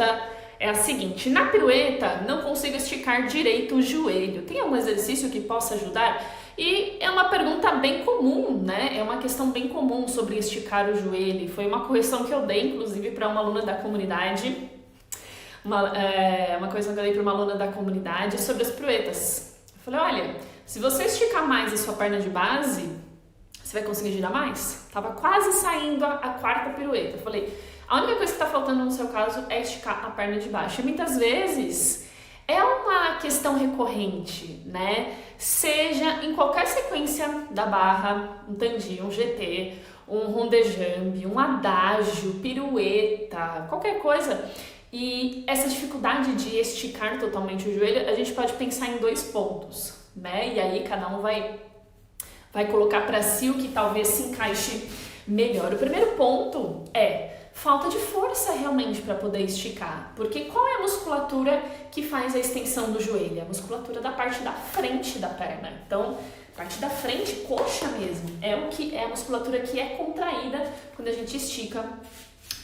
pergunta é a seguinte: na pirueta não consigo esticar direito o joelho. Tem algum exercício que possa ajudar? E é uma pergunta bem comum, né? É uma questão bem comum sobre esticar o joelho. Foi uma correção que eu dei, inclusive, para uma aluna da comunidade. Uma correção que eu dei para uma aluna da comunidade sobre as piruetas. Eu falei, olha, se você esticar mais a sua perna de base, você vai conseguir girar mais? Tava quase saindo a quarta pirueta. Eu falei, a única coisa que está faltando no seu caso é esticar a perna de baixo. E muitas vezes é uma questão recorrente, né? Seja em qualquer sequência da barra, um tandi, um GT, um rondejambe, um adágio, pirueta, qualquer coisa. E essa dificuldade de esticar totalmente o joelho, a gente pode pensar em dois pontos, né? E aí cada um vai colocar para si o que talvez se encaixe melhor. O primeiro ponto é falta de força realmente para poder esticar, porque qual é a musculatura que faz a extensão do joelho? A musculatura da parte da frente da perna. Então, parte da frente, coxa mesmo, é a musculatura que é contraída quando a gente estica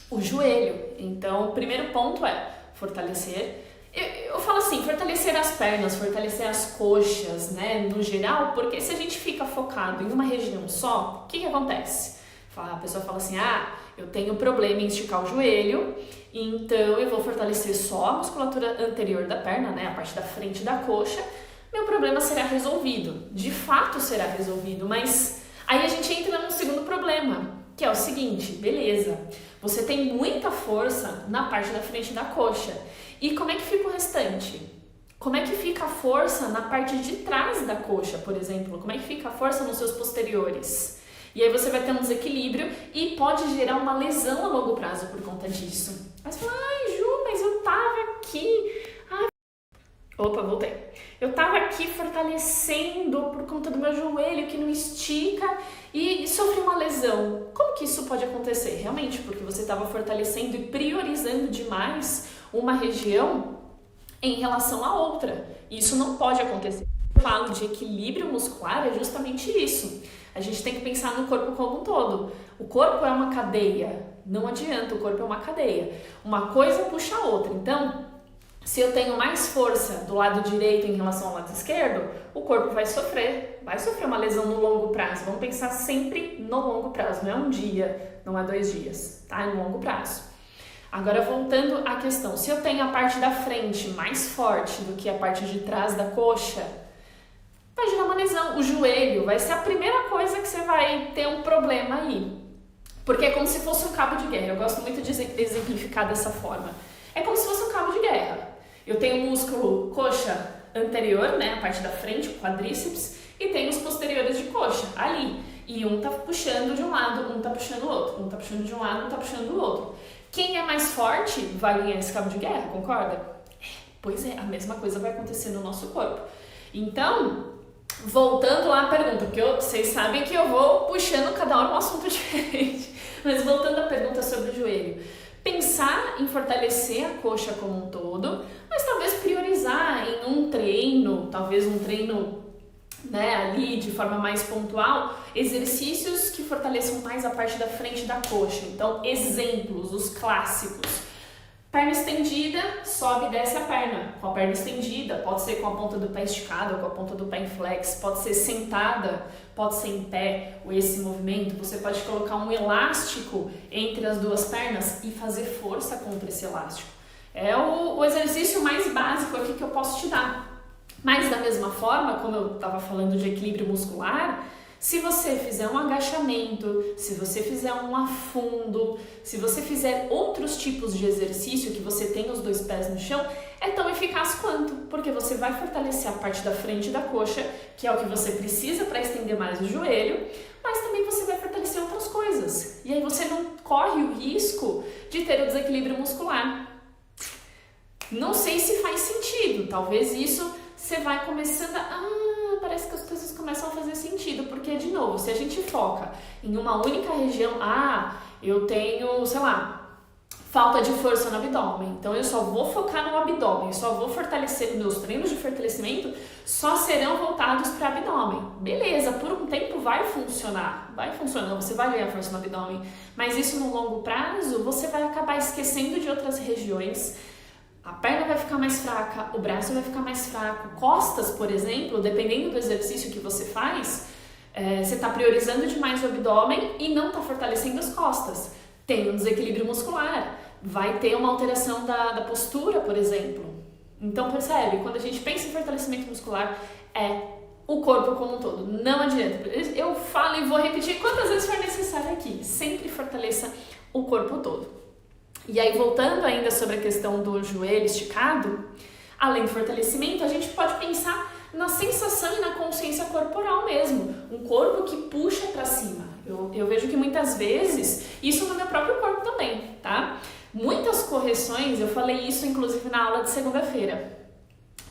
o joelho. Então, o primeiro ponto é fortalecer. Eu falo assim, fortalecer as pernas, fortalecer as coxas, né, no geral, porque se a gente fica focado em uma região só, o que acontece? A pessoa fala assim, eu tenho problema em esticar o joelho, então eu vou fortalecer só a musculatura anterior da perna, né, a parte da frente da coxa, meu problema será resolvido. De fato será resolvido, mas aí a gente entra num segundo problema, que é o seguinte, beleza, você tem muita força na parte da frente da coxa, e como é que fica o restante? Como é que fica a força na parte de trás da coxa, por exemplo? Como é que fica a força nos seus posteriores? E aí você vai ter um desequilíbrio e pode gerar uma lesão a longo prazo por conta disso. Aí você fala, Ju, mas eu tava aqui... Opa, voltei. Eu tava aqui fortalecendo por conta do meu joelho que não estica e sofri uma lesão. Como que isso pode acontecer? Realmente, porque você estava fortalecendo e priorizando demais uma região em relação à outra. Isso não pode acontecer. Eu falo de equilíbrio muscular, é justamente isso. A gente tem que pensar no corpo como um todo. O corpo é uma cadeia, não adianta, o corpo é uma cadeia. Uma coisa puxa a outra. Então, se eu tenho mais força do lado direito em relação ao lado esquerdo, o corpo vai sofrer uma lesão no longo prazo. Vamos pensar sempre no longo prazo, não é um dia, não é 2 dias, tá? É no longo prazo. Agora, voltando à questão, se eu tenho a parte da frente mais forte do que a parte de trás da coxa, vai gerar uma lesão. O joelho vai ser a primeira coisa que você vai ter um problema aí. Porque é como se fosse um cabo de guerra. Eu gosto muito de exemplificar dessa forma. É como se fosse um cabo de guerra. Eu tenho o músculo coxa anterior, né, a parte da frente, o quadríceps, e tenho os posteriores de coxa, ali. E um tá puxando de um lado, um tá puxando o outro. Um tá puxando de um lado, um tá puxando do outro. Quem é mais forte vai ganhar esse cabo de guerra, concorda? Pois é, a mesma coisa vai acontecer no nosso corpo. Então, voltando lá à pergunta, porque vocês sabem que eu vou puxando cada hora um assunto diferente, mas voltando à pergunta sobre o joelho, pensar em fortalecer a coxa como um todo, mas talvez priorizar em um treino, talvez um treino, né, ali de forma mais pontual, exercícios que fortaleçam mais a parte da frente da coxa. Então, exemplos, os clássicos. Perna estendida, sobe e desce a perna. Com a perna estendida, pode ser com a ponta do pé esticada ou com a ponta do pé em flex, pode ser sentada, pode ser em pé, ou esse movimento. Você pode colocar um elástico entre as duas pernas e fazer força contra esse elástico. É o exercício mais básico aqui que eu posso te dar. Mas da mesma forma, como eu estava falando de equilíbrio muscular, se você fizer um agachamento, se você fizer um afundo, se você fizer outros tipos de exercício que você tem os 2 pés no chão, é tão eficaz quanto, porque você vai fortalecer a parte da frente da coxa, que é o que você precisa para estender mais o joelho, mas também você vai fortalecer outras coisas. E aí você não corre o risco de ter o desequilíbrio muscular. Não sei se faz sentido, talvez isso você vai começando parece que as coisas começam a fazer sentido, porque, de novo, se a gente foca em uma única região, eu tenho, sei lá, falta de força no abdômen. Então eu só vou focar no abdômen, só vou fortalecer, meus treinos de fortalecimento só serão voltados para o abdômen. Beleza, por um tempo vai funcionar, você vai ganhar força no abdômen, mas isso no longo prazo você vai acabar esquecendo de outras regiões. A perna vai ficar mais fraca, o braço vai ficar mais fraco, costas, por exemplo, dependendo do exercício que você faz, você está priorizando demais o abdômen e não está fortalecendo as costas. Tem um desequilíbrio muscular, vai ter uma alteração da postura, por exemplo. Então percebe, quando a gente pensa em fortalecimento muscular, é o corpo como um todo, não adianta. Eu falo e vou repetir quantas vezes for necessário aqui, sempre fortaleça o corpo todo. E aí, voltando ainda sobre a questão do joelho esticado, além do fortalecimento, a gente pode pensar na sensação e na consciência corporal mesmo. Um corpo que puxa para cima. Eu vejo que muitas vezes, isso no meu próprio corpo também, tá? Muitas correções, eu falei isso inclusive na aula de segunda-feira.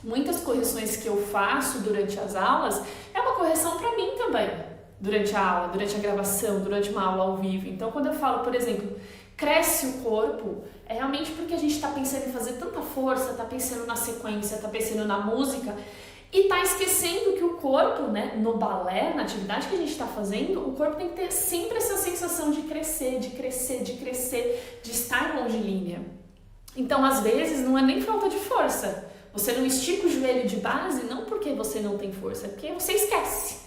Muitas correções que eu faço durante as aulas é uma correção para mim também. Durante a aula, durante a gravação, durante uma aula ao vivo. Então, quando eu falo, por exemplo, cresce o corpo, é realmente porque a gente está pensando em fazer tanta força, está pensando na sequência, está pensando na música e está esquecendo que o corpo, né, no balé, na atividade que a gente está fazendo, o corpo tem que ter sempre essa sensação de crescer, de crescer, de crescer, de estar longilínea. Então, às vezes, não é nem falta de força. Você não estica o joelho de base não porque você não tem força, é porque você esquece.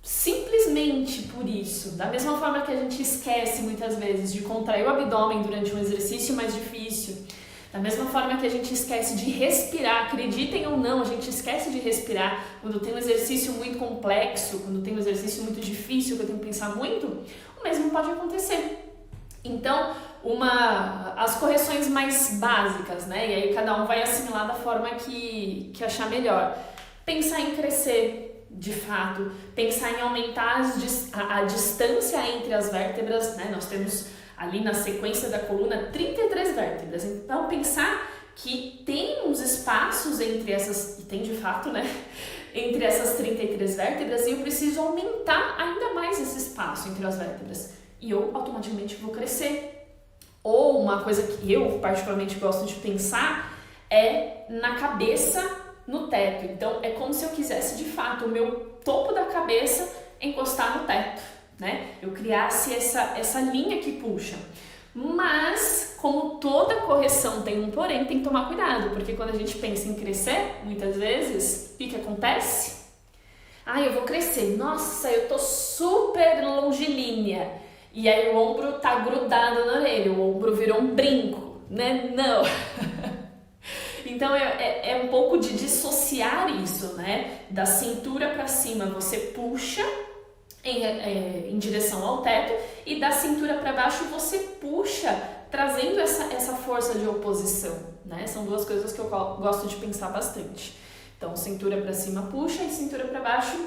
Simplesmente por isso, da mesma forma que a gente esquece muitas vezes de contrair o abdômen durante um exercício mais difícil, da mesma forma que a gente esquece de respirar, acreditem ou não, a gente esquece de respirar quando tem um exercício muito complexo, quando tem um exercício muito difícil, que eu tenho que pensar muito, o mesmo pode acontecer. Então, as correções mais básicas, né? E aí cada um vai assimilar da forma que achar melhor. Pensar em crescer, de fato, pensar em aumentar a distância entre as vértebras, né? Nós temos ali na sequência da coluna 33 vértebras, então pensar que tem uns espaços entre essas, e tem de fato, né? Entre essas 33 vértebras, e eu preciso aumentar ainda mais esse espaço entre as vértebras, e eu automaticamente vou crescer. Ou uma coisa que eu particularmente gosto de pensar é na cabeça, no teto. Então é como se eu quisesse de fato o meu topo da cabeça encostar no teto, né? Eu criasse essa linha que puxa. Mas, como toda correção tem um porém, tem que tomar cuidado, porque quando a gente pensa em crescer, muitas vezes, o que acontece? Eu vou crescer, nossa, eu tô super longilínea, e aí o ombro tá grudado na orelha, o ombro virou um brinco, né? Não! Então é um pouco de dissociar isso, né? Da cintura para cima você puxa em direção ao teto, e da cintura para baixo você puxa, trazendo essa força de oposição, né? São duas coisas que eu gosto de pensar bastante. Então, cintura para cima puxa e cintura para baixo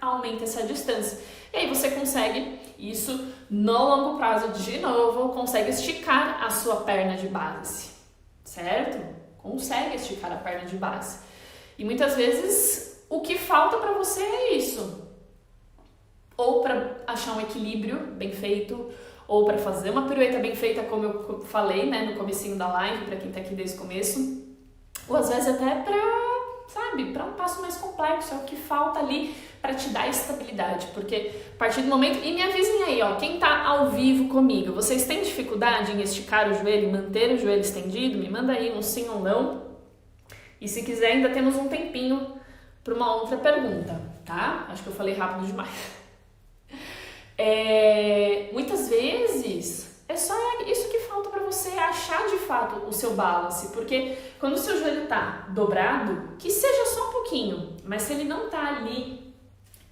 aumenta essa distância. E aí você consegue isso no longo prazo, de novo, consegue esticar a sua perna de base, certo? Consegue esticar a perna de base. E muitas vezes o que falta para você é isso. Ou para achar um equilíbrio bem feito, ou para fazer uma pirueta bem feita, como eu falei, né, no comecinho da live, para quem tá aqui desde o começo. Ou às vezes até para um passo mais complexo, é o que falta ali para te dar estabilidade. Porque a partir do momento, e me avisem aí, ó, quem tá ao vivo comigo, vocês têm dificuldade em esticar o joelho, manter o joelho estendido? Me manda aí um sim ou não. E se quiser, ainda temos um tempinho para uma outra pergunta, tá? Acho que eu falei rápido demais. Muitas vezes é só isso que falta para você achar de fato o seu balance, porque quando o seu joelho tá dobrado, que seja só um pouquinho, mas se ele não tá ali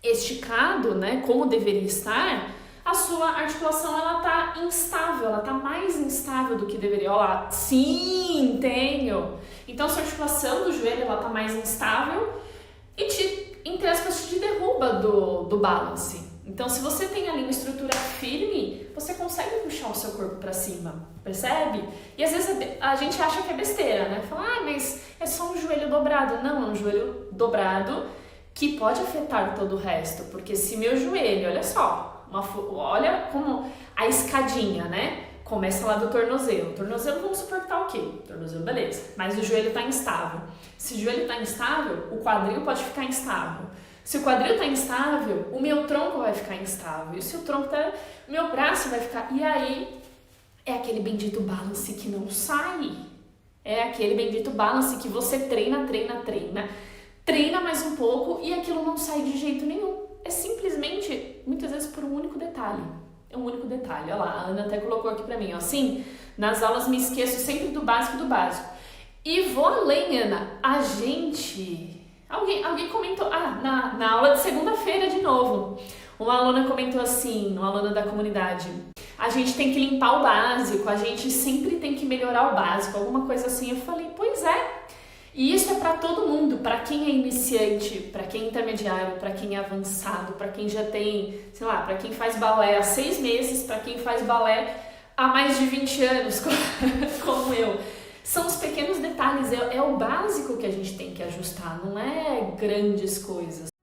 esticado, né, como deveria estar, a sua articulação ela tá instável, ela tá mais instável do que deveria. Olha lá, sim, tenho. Então, a sua articulação do joelho ela tá mais instável e entre aspas, te derruba do balance. Então, se você tem ali uma estrutura firme, você consegue puxar o seu corpo para cima, percebe? E às vezes a gente acha que é besteira, né? Fala, mas é só um joelho dobrado. Não, é um joelho dobrado que pode afetar todo o resto, porque se meu joelho, olha só, olha como a escadinha, né? Começa lá do tornozelo. O tornozelo, vamos supor que tá ok. Tornozelo, beleza. Mas o joelho tá instável. Se o joelho tá instável, o quadril pode ficar instável. Se o quadril tá instável, o meu tronco vai ficar instável. E se o tronco tá... o meu braço vai ficar... E aí, é aquele bendito balance que não sai. É aquele bendito balance que você treina mais um pouco e aquilo não sai de jeito nenhum. É simplesmente, muitas vezes, por um único detalhe. É um único detalhe. Olha lá, a Ana até colocou aqui pra mim, ó. Sim, nas aulas me esqueço sempre do básico do básico. E vou além, Ana. A gente... Alguém comentou... na aula de segunda-feira de novo. Uma aluna comentou assim, uma aluna da comunidade. A gente tem que limpar o básico, a gente sempre tem que melhorar o básico, alguma coisa assim. Eu falei, pois é. E isso é para todo mundo, para quem é iniciante, para quem é intermediário, para quem é avançado, para quem já tem, sei lá, para quem faz balé há 6 meses, para quem faz balé há mais de 20 anos, como eu. São os pequenos detalhes, é o básico que a gente tem que ajustar, não é grandes coisas.